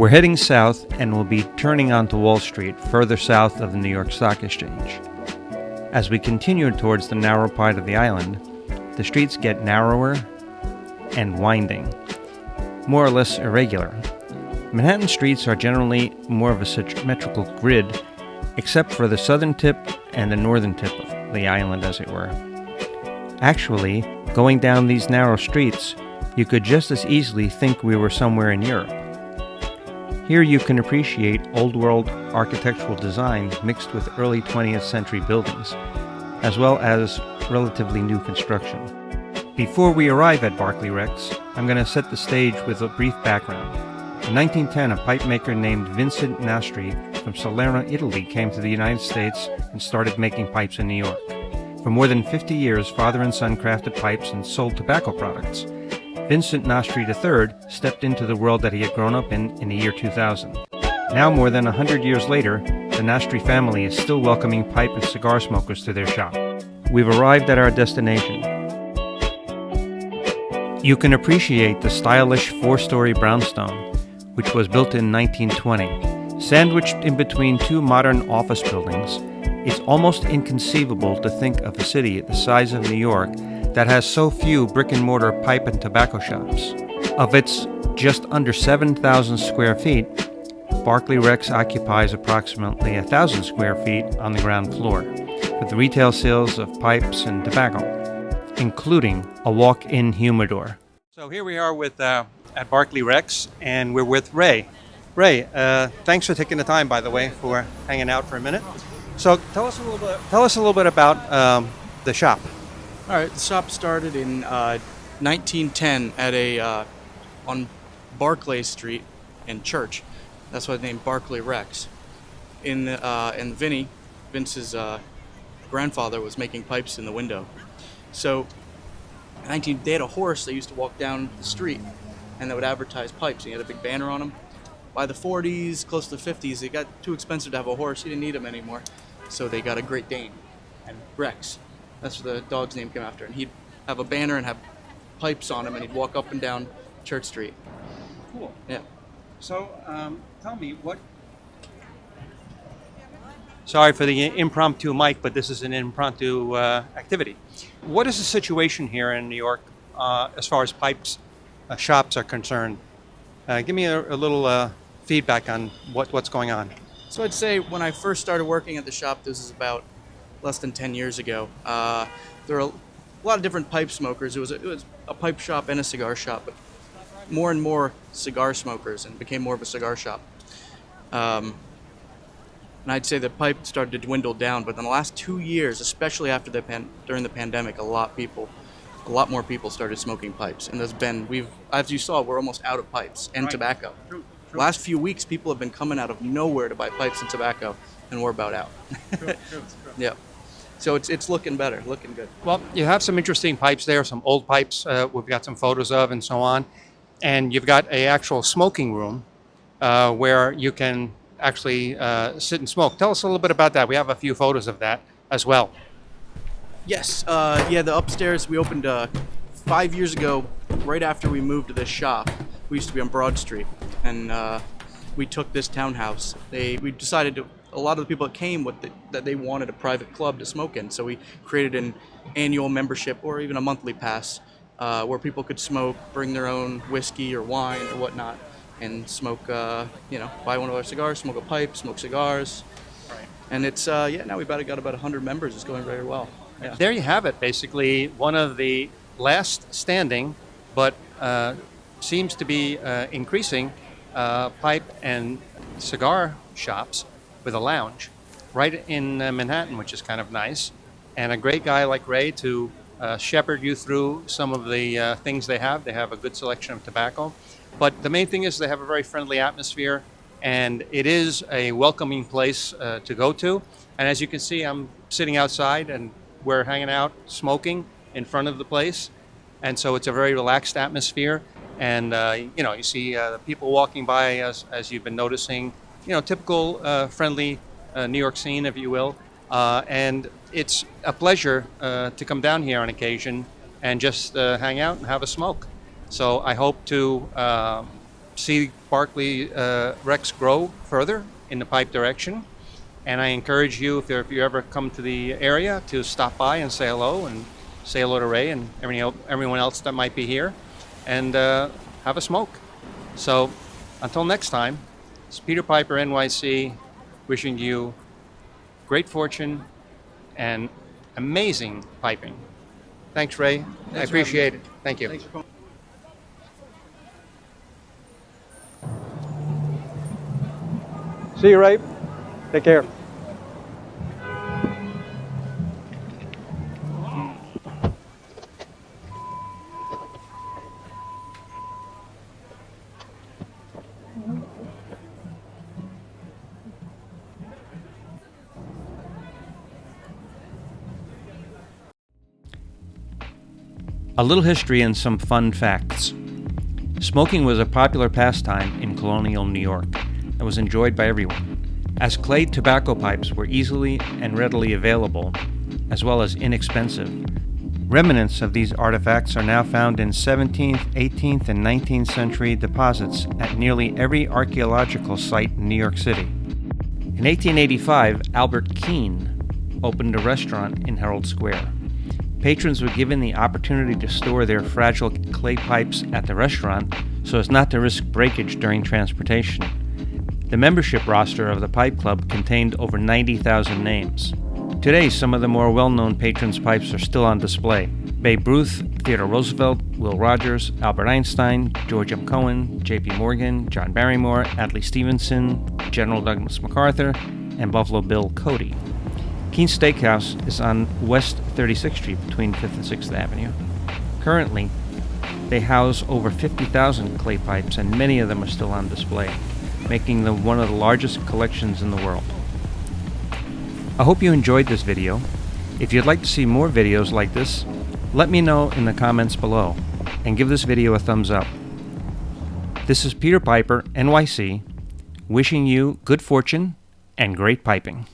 We're heading south and will be turning onto Wall Street, further south of the New York Stock Exchange. As we continue towards the narrow part of the island, the streets get narrower and winding, more or less irregular. Manhattan streets are generally more of a symmetrical grid, except for the southern tip and the northern tip of the island, as it were. Actually, going down these narrow streets, you could just as easily think we were somewhere in Europe. Here you can appreciate old-world architectural design mixed with early 20th century buildings, as well as relatively new construction. Before we arrive at Barclay Rex, I'm going to set the stage with a brief background. In 1910, a pipe maker named Vincent Nastri from Salerno, Italy, came to the United States and started making pipes in New York. For more than 50 years, father and son crafted pipes and sold tobacco products. Vincent Nastri III stepped into the world that he had grown up in the year 2000. Now, more than 100 years later, the Nastri family is still welcoming pipe and cigar smokers to their shop. We've arrived at our destination. You can appreciate the stylish four-story brownstone, which was built in 1920. Sandwiched in between two modern office buildings, it's almost inconceivable to think of a city the size of New York that has so few brick-and-mortar pipe and tobacco shops. Of its just under 7,000 square feet, Barclay Rex occupies approximately 1,000 square feet on the ground floor, with retail sales of pipes and tobacco, including a walk-in humidor. So here we are at Barclay Rex, and we're with Ray. Ray, thanks for taking the time, by the way, for hanging out for a minute. So tell us a little bit about the shop. All right, the shop started in 1910 at on Barclay Street in Church. That's why it's named Barclay Rex. And Vince's grandfather was making pipes in the window. So they had a horse that used to walk down the street, and they would advertise pipes. He had a big banner on them. By the 40s, close to the 50s, it got too expensive to have a horse. He didn't need him anymore. So they got a Great Dane, and Rex. That's where the dog's name came after. And he'd have a banner and have pipes on him, and he'd walk up and down Church Street. Cool. Yeah. So tell me what... Sorry for the impromptu mic, but this is an impromptu activity. What is the situation here in New York as far as pipes shops are concerned? Give me a little feedback on what's going on. So I'd say when I first started working at the shop, this is about less than 10 years ago. There were a lot of different pipe smokers. It was a pipe shop and a cigar shop, but more and more cigar smokers, and became more of a cigar shop. And I'd say the pipe started to dwindle down, but in the last 2 years, especially after during the pandemic, a lot more people started smoking pipes. And as you saw, we're almost out of pipes and right. Tobacco. True. Last few weeks, people have been coming out of nowhere to buy pipes and tobacco, and we're about out. True. Yeah. So it's looking better, looking good. Well, you have some interesting pipes there, some old pipes we've got some photos of and so on. And you've got an actual smoking room where you can actually sit and smoke. Tell us a little bit about that. We have a few photos of that as well. Yes. The upstairs we opened 5 years ago, right after we moved to this shop. We used to be on Broad Street, and we took this townhouse. We decided a lot of the people that came that they wanted a private club to smoke in, so we created an annual membership or even a monthly pass where people could smoke, bring their own whiskey or wine or whatnot, and smoke. Buy one of our cigars, smoke a pipe, smoke cigars. Right. And it's now we've got about 100 members. It's going very well. Yeah. There you have it. Basically, one of the last standing, but seems to be increasing pipe and cigar shops with a lounge right in Manhattan, which is kind of nice. And a great guy like Ray to shepherd you through some of the things they have. They have a good selection of tobacco. But the main thing is they have a very friendly atmosphere, and it is a welcoming place to go to. And as you can see, I'm sitting outside, and we're hanging out, smoking in front of the place. And so it's a very relaxed atmosphere. And, you see the people walking by as you've been noticing, typical friendly New York scene, if you will. And it's a pleasure to come down here on occasion and just hang out and have a smoke. So I hope to see Barclay Rex grow further in the pipe direction. And I encourage you, if you ever come to the area, to stop by and say hello to Ray and everyone else that might be here, and have a smoke. So until next time, it's Peter Piper NYC wishing you great fortune and amazing piping. Thanks, Ray. I appreciate it. Thank you. Thanks for coming. See you, Ray. Take care. A little history and some fun facts. Smoking was a popular pastime in colonial New York and was enjoyed by everyone. As clay tobacco pipes were easily and readily available, as well as inexpensive, remnants of these artifacts are now found in 17th, 18th, and 19th century deposits at nearly every archaeological site in New York City. In 1885, Albert Keene opened a restaurant in Herald Square. Patrons were given the opportunity to store their fragile clay pipes at the restaurant so as not to risk breakage during transportation. The membership roster of the Pipe Club contained over 90,000 names. Today, some of the more well-known patrons' pipes are still on display. Babe Ruth, Theodore Roosevelt, Will Rogers, Albert Einstein, George M. Cohen, J.P. Morgan, John Barrymore, Adlai Stevenson, General Douglas MacArthur, and Buffalo Bill Cody. Keene's Steakhouse is on West 36th Street between 5th and 6th Avenue. Currently, they house over 50,000 clay pipes, and many of them are still on display, making them one of the largest collections in the world. I hope you enjoyed this video. If you'd like to see more videos like this, let me know in the comments below, and give this video a thumbs up. This is Peter Piper, NYC, wishing you good fortune and great piping.